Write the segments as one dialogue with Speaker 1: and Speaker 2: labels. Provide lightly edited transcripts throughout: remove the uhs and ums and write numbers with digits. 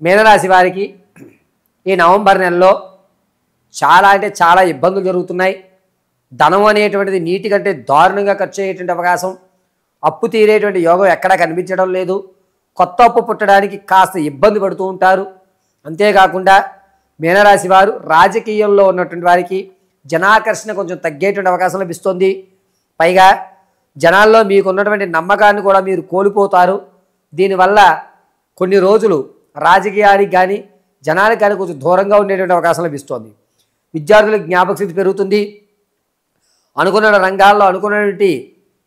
Speaker 1: మీనరాశి వారికి ఈ నవంబర్ నెలలో చాలా అంటే చాలా ఇబ్బందులు జరుగుతున్నాయి. ధనం అనేటువంటిది నీటి కంటే దారుణంగా ఖర్చు అయ్యేటువంటి అవకాశం, అప్పు తీరేటువంటి యోగం ఎక్కడా కనిపించడం లేదు. కొత్త అప్పు పుట్టడానికి కాస్త ఇబ్బంది పడుతూ ఉంటారు. అంతేకాకుండా మీనరాశి వారు రాజకీయంలో ఉన్నటువంటి వారికి జనాకర్షణ కొంచెం తగ్గేటువంటి అవకాశం లభిస్తుంది. పైగా జనాల్లో మీకు ఉన్నటువంటి నమ్మకాన్ని కూడా మీరు కోల్పోతారు. దీనివల్ల కొన్ని రోజులు రాజకీయానికి కానీ జనానికి కానీ కొంచెం దూరంగా ఉండేటువంటి అవకాశం లభిస్తుంది. విద్యార్థులకు జ్ఞాపకశక్తి పెరుగుతుంది. అనుకున్న రంగాల్లో అనుకున్నటువంటి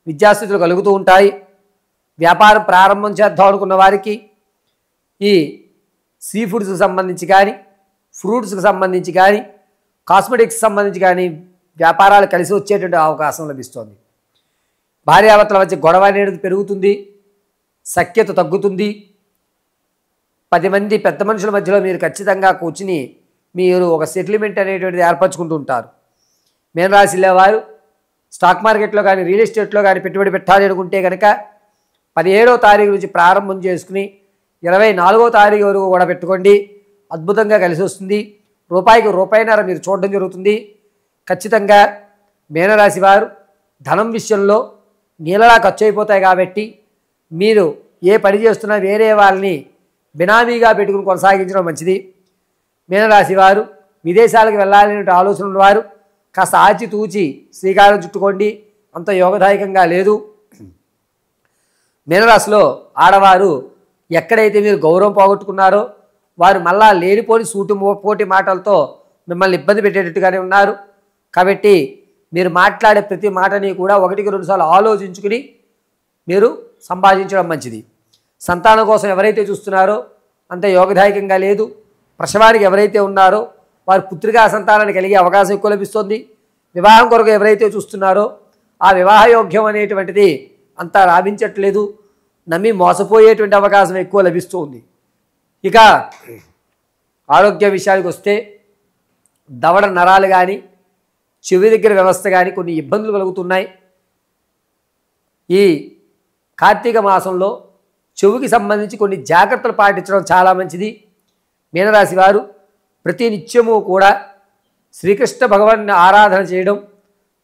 Speaker 1: విద్యాస్థితులు కలుగుతూ ఉంటాయి. వ్యాపారం ప్రారంభం చేద్దాం అనుకున్న వారికి ఈ సీ ఫుడ్స్కి సంబంధించి కానీ, ఫ్రూట్స్కి సంబంధించి కానీ, కాస్మెటిక్స్ సంబంధించి కానీ వ్యాపారాలు కలిసి వచ్చేటువంటి అవకాశం లభిస్తుంది. భార్యాభర్తల మధ్య గొడవ అనేది పెరుగుతుంది, సఖ్యత తగ్గుతుంది. 10 మంది పెద్ద మనుషుల మధ్యలో మీరు ఖచ్చితంగా కూర్చుని మీరు ఒక సెటిల్మెంట్ అనేటువంటిది ఏర్పరచుకుంటూ ఉంటారు. మీనరాశిలో వారు స్టాక్ మార్కెట్లో కానీ రియల్ ఎస్టేట్లో కానీ పెట్టుబడి పెట్టాలి అనుకుంటే కనుక 17వ తారీఖు నుంచి ప్రారంభం చేసుకుని 24వ తారీఖు వరకు కూడా పెట్టుకోండి. అద్భుతంగా కలిసి వస్తుంది. రూపాయికి రూపాయిన్నర మీరు చూడడం జరుగుతుంది. ఖచ్చితంగా మీనరాశి వారు ధనం విషయంలో నీళ్ళలా ఖర్చు అయిపోతాయి కాబట్టి మీరు ఏ పని చేస్తున్నా వేరే వాళ్ళని బినామీగా పెట్టుకుని కొనసాగించడం మంచిది. మీనరాశి వారు విదేశాలకు వెళ్ళాలనే ఆలోచన ఉన్నవారు కాస్త ఆచితూచి శ్రీకారం చుట్టుకోండి. అంత యోగదాయకంగా లేదు. మీనరాశిలో ఆడవారు ఎక్కడైతే మీరు గౌరవం పోగొట్టుకున్నారో వారు మళ్ళా లేనిపోని పోటీ మాటలతో మిమ్మల్ని ఇబ్బంది పెట్టేటట్టుగానే ఉన్నారు. కాబట్టి మీరు మాట్లాడే ప్రతి మాటని కూడా 1-2 సార్లు ఆలోచించుకుని మీరు సంభాషించడం మంచిది. సంతానం కోసం ఎవరైతే చూస్తున్నారో అంత యోగదాయకంగా లేదు. ప్రసవానికి ఎవరైతే ఉన్నారో వారు పుత్రికా సంతానాన్ని కలిగే అవకాశం ఎక్కువ లభిస్తుంది. వివాహం కొరకు ఎవరైతే చూస్తున్నారో ఆ వివాహ యోగ్యం అనేటువంటిది అంతా లాభించట్లేదు. నమ్మి మోసపోయేటువంటి అవకాశం ఎక్కువ లభిస్తూ ఉంది. ఇక ఆరోగ్య విషయానికి వస్తే దవడ నరాలు కానీ చెవి దగ్గర వ్యవస్థ కానీ కొన్ని ఇబ్బందులు కలుగుతున్నాయి. ఈ కార్తీక మాసంలో చెవికి సంబంధించి కొన్ని జాగ్రత్తలు పాటించడం చాలా మంచిది. మీనరాశి వారు ప్రతి నిత్యము కూడా శ్రీకృష్ణ భగవాన్ని ఆరాధన చేయడం,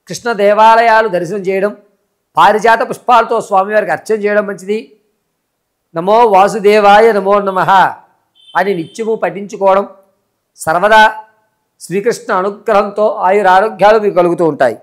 Speaker 1: కృష్ణ దేవాలయాలు దర్శనం చేయడం, పారిజాత పుష్పాలతో స్వామివారికి అర్చన చేయడం మంచిది. నమో వాసుదేవాయ నమో నమః అని నిత్యము పఠించుకోవడం సర్వదా శ్రీకృష్ణ అనుగ్రహంతో ఆయురారోగ్యాలు మీకు కలుగుతూ ఉంటాయి.